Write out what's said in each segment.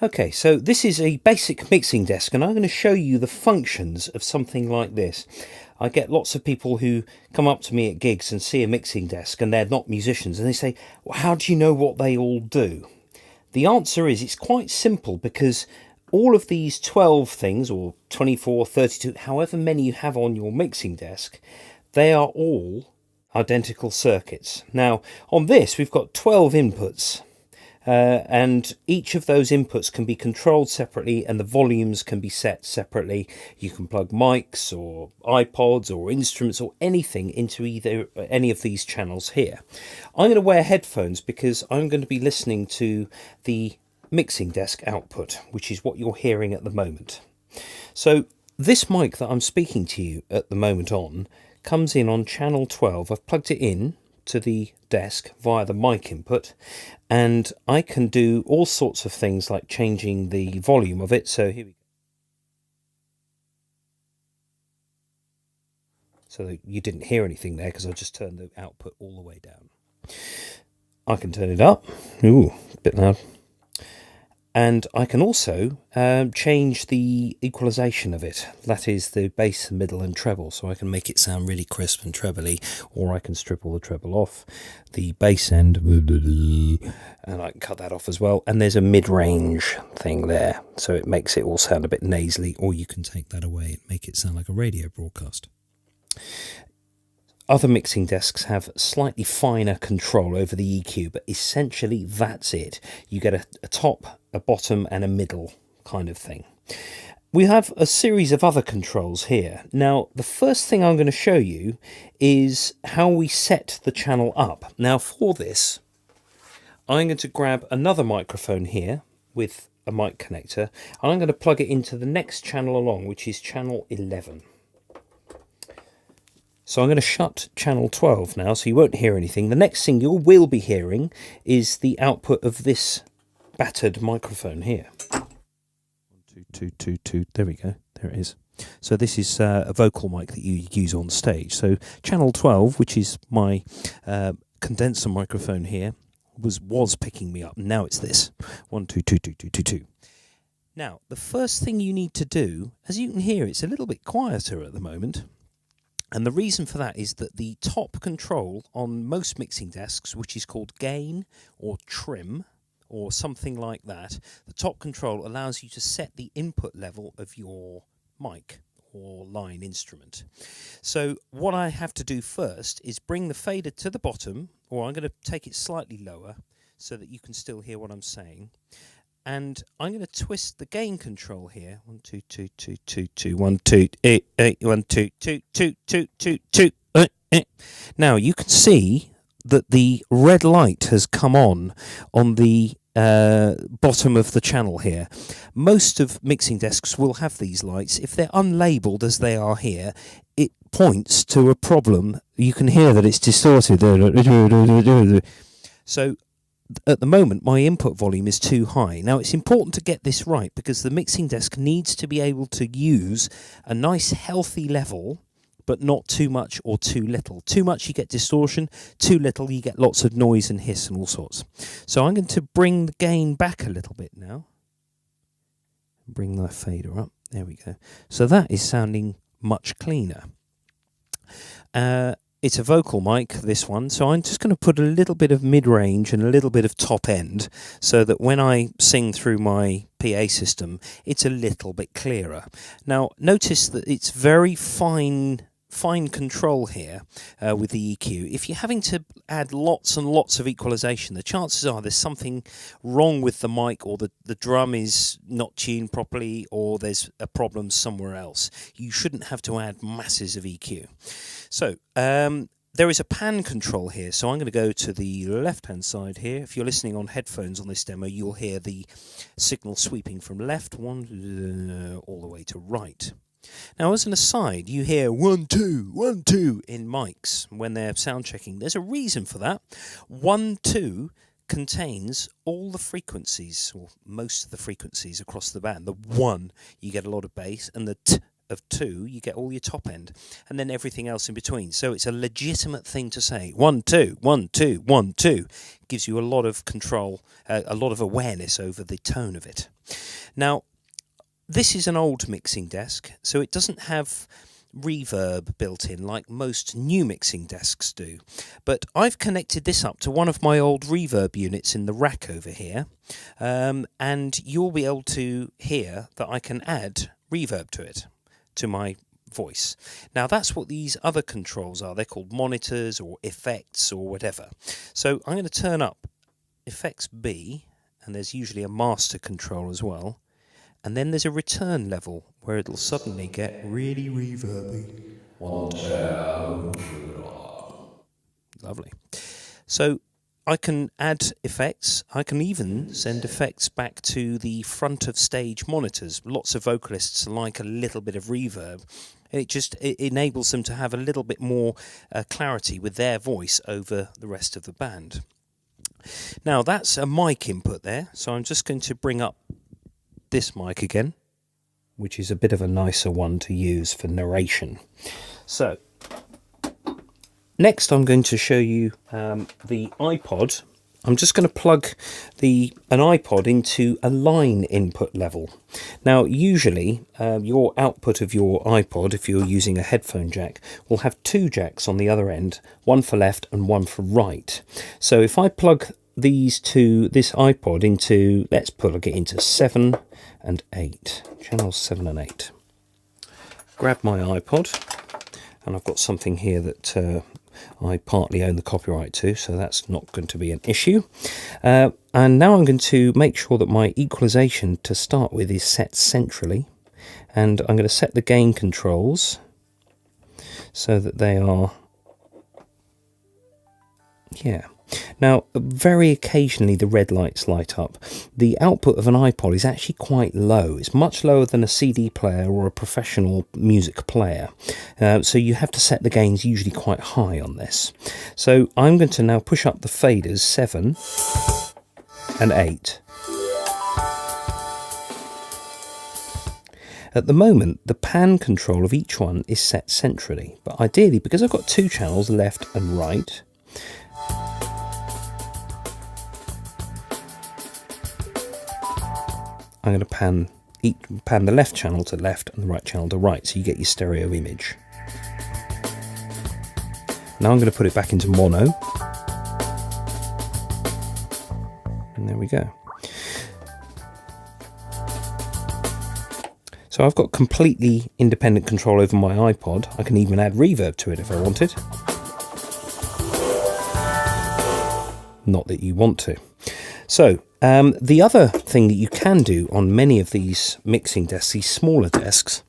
Okay, so this is a basic mixing desk, and I'm going to show you the functions of something like this. I get lots of people who come up to me at gigs and see a mixing desk, and they're not musicians, and they say, well, how do you know what they all do? The answer is it's quite simple, because all of these 12 things, or 24, 32, however many you have on your mixing desk, they are all identical circuits. Now, on this, we've got 12 inputs. And each of those inputs can be controlled separately, and the volumes can be set separately. You can plug mics or iPods or instruments or anything into any of these channels here. I'm going to wear headphones because I'm going to be listening to the mixing desk output, which is what you're hearing at the moment. So this mic that I'm speaking to you at the moment on comes in on channel 12. I've plugged it in to the desk via the mic input, and I can do all sorts of things like changing the volume of it. So here we go. So you didn't hear anything there because I just turned the output all the way down. I can turn it up. Ooh, a bit loud. And I can also change the equalization of it. That is the bass, middle and treble. So I can make it sound really crisp and trebly, or I can strip all the treble off. The bass end, and I can cut that off as well. And there's a mid-range thing there. So it makes it all sound a bit nasally, or you can take that away and make it sound like a radio broadcast. Other mixing desks have slightly finer control over the EQ, but essentially that's it. You get a top, a bottom and a middle kind of thing. We have a series of other controls here. Now, the first thing I'm going to show you is how we set the channel up. Now, for this, I'm going to grab another microphone here with a mic connector, and I'm going to plug it into the next channel along, which is channel 11. So I'm going to shut channel 12 now, so you won't hear anything. The next thing you will be hearing is the output of this battered microphone here. 1, 2, 2, 2, 2. There we go. There it is. So this is a vocal mic that you use on stage. So channel 12, which is my condenser microphone here, was picking me up. Now it's this. 1, 2, 2, 2, 2, 2, 2. Now, the first thing you need to do, as you can hear, it's a little bit quieter at the moment. And the reason for that is that the top control on most mixing desks, which is called gain or trim or something like that, the top control allows you to set the input level of your mic or line instrument. So what I have to do first is bring the fader to the bottom, or I'm going to take it slightly lower so that you can still hear what I'm saying. And I'm going to twist the gain control here. 1, 2, 2, 2, 2, 2, 1, 2, 8, 8, 1, 2, 2, 2, 2, 2, 2. Now you can see that the red light has come on the bottom of the channel here. Most of mixing desks will have these lights. If they're unlabeled as they are here, it points to a problem. You can hear that it's distorted. So at the moment, my input volume is too high. Now, it's important to get this right because the mixing desk needs to be able to use a nice healthy level, but not too much or too little. Too much, you get distortion. Too little, you get lots of noise and hiss and all sorts. So I'm going to bring the gain back a little bit now. Bring the fader up. There we go. So that is sounding much cleaner. It's a vocal mic, this one, so I'm just going to put a little bit of mid-range and a little bit of top end so that when I sing through my PA system, it's a little bit clearer. Now, notice that it's very fine control here with the EQ. If you're having to add lots and lots of equalization, the chances are there's something wrong with the mic, or the drum is not tuned properly, or there's a problem somewhere else. You shouldn't have to add masses of EQ. So there is a pan control here, so I'm going to go to the left-hand side here. If you're listening on headphones on this demo, you'll hear the signal sweeping from left all the way to right. Now, as an aside, you hear 1, 2, 1, 2 in mics when they're sound checking. There's a reason for that. 1, 2 contains all the frequencies, or most of the frequencies across the band. The 1, you get a lot of bass, and the t of 2, you get all your top end, and then everything else in between. So it's a legitimate thing to say. 1, 2, 1, 2, 1, 2 gives you a lot of control, a lot of awareness over the tone of it. Now, this is an old mixing desk, so it doesn't have reverb built in like most new mixing desks do, but I've connected this up to one of my old reverb units in the rack over here, and you'll be able to hear that I can add reverb to it, to my voice. Now that's what these other controls are. They're called monitors or effects or whatever. So I'm going to turn up effects B, and there's usually a master control as well. And then there's a return level where it'll suddenly get really reverby. Lovely. So I can add effects. I can even send effects back to the front of stage monitors. Lots of vocalists like a little bit of reverb. It enables them to have a little bit more clarity with their voice over the rest of the band. Now that's a mic input there. So I'm just going to bring up this mic again, which is a bit of a nicer one to use for narration. So next I'm going to show you the iPod. I'm just going to plug an iPod into a line input level. Now usually your output of your iPod, if you're using a headphone jack, will have two jacks on the other end, one for left and one for right. So if I plug this iPod into, let's plug it into 7 and 8, channels 7 and 8. Grab my iPod, and I've got something here that I partly own the copyright to, so that's not going to be an issue. And now I'm going to make sure that my equalization to start with is set centrally, and I'm going to set the gain controls so that they are, yeah. Now, very occasionally the red lights light up. The output of an iPod is actually quite low. It's much lower than a CD player or a professional music player. So you have to set the gains usually quite high on this. So I'm going to now push up the faders 7 and 8. At the moment, the pan control of each one is set centrally, but ideally, because I've got two channels, left and right, I'm going to pan the left channel to left and the right channel to right, so you get your stereo image. Now I'm going to put it back into mono. And there we go. So I've got completely independent control over my iPod. I can even add reverb to it if I wanted. Not that you want to. So the other thing that you can do on many of these mixing desks, these smaller desks,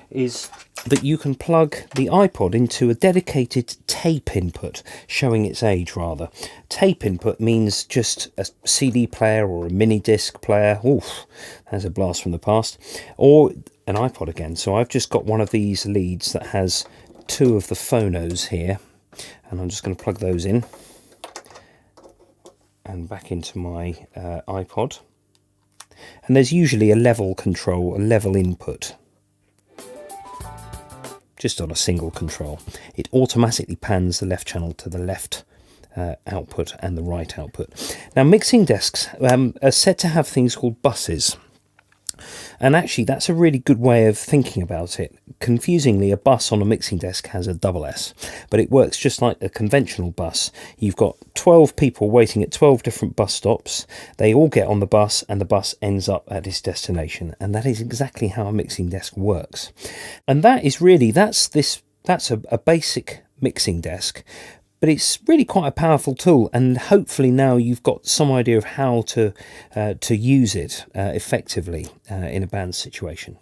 is that you can plug the iPod into a dedicated tape input, showing its age rather. Tape input means just a CD player or a mini disc player. Oof, that's a blast from the past. Or an iPod again. So I've just got one of these leads that has two of the phonos here, and I'm just going to plug those in and back into my iPod. And there's usually a level control, a level input, just on a single control. It automatically pans the left channel to the left output and the right output. Now mixing desks are said to have things called buses. And actually that's a really good way of thinking about it. Confusingly, a bus on a mixing desk has a double S, but it works just like a conventional bus. You've got 12 people waiting at 12 different bus stops. They all get on the bus and the bus ends up at its destination. And that is exactly how a mixing desk works. And that is really, that's a basic mixing desk. But it's really quite a powerful tool, and hopefully now you've got some idea of how to use it effectively in a band situation.